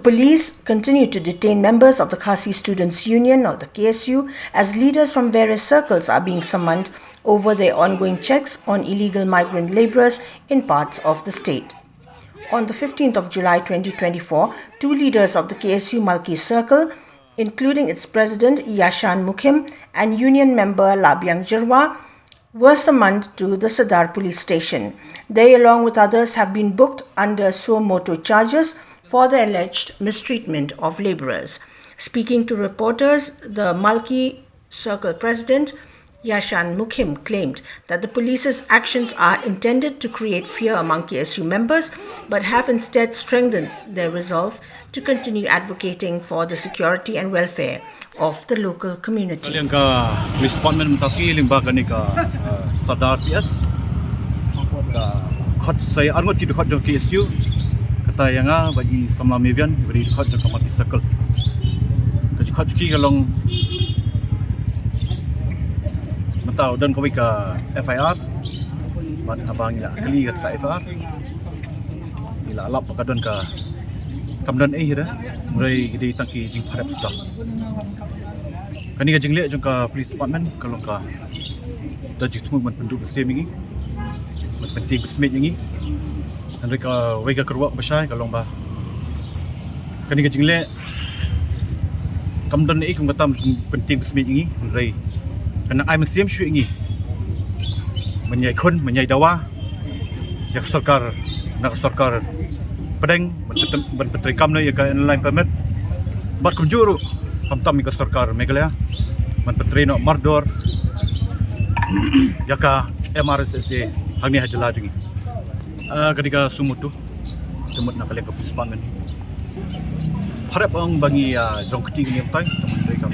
police continue to detain members of the Khasi Students Union or the KSU as leaders from various circles are being summoned over their ongoing checks on illegal migrant laborers in parts of the state. On the 15th of July 2024, two leaders of the KSU Malki circle, including its president Ïashan Mukhim and union member Lahbiang Jyrwa, were summoned to the Sadar Police Station. They, along with others, have been booked under moto charges for the alleged mistreatment of laborers. Speaking to reporters, the Malki Circle President Ïashan Mukhim claimed that the police's actions are intended to create fear among KSU members, but have instead strengthened their resolve to continue advocating for the security and welfare of the local community. Police Department mentasi limbaga ni ka Sadar PS khot saya angot ki khot jong KSU kata yang bagi samla mevian beri khot jong Malki Circle ka khot ki kalong tahu dan kami ke FIR ban abang ya kali ke FIR ila alap pakadon ke kamdan dah mulai di tangki jing harap sudah kani ka jingle jong ka police department kalau ka dajik semua penduduk bersih ini penting besmet ini dan mereka wega keruak besar kalau ba kani ka jingle kamdan kung katam penting besmet ini mulai kena ai mesiam syu ini menyai khun menyai dawa yak sarkar nak sarkar pedeng ben petrikam no yak online permit bat kumjuru pamtam ka sarkar Meghalaya man petrino mardor yaka MRSSA hangni hajala jingi ketika sumutu semut nak kalek police department harap ang bangi jong keti ni tai teman mereka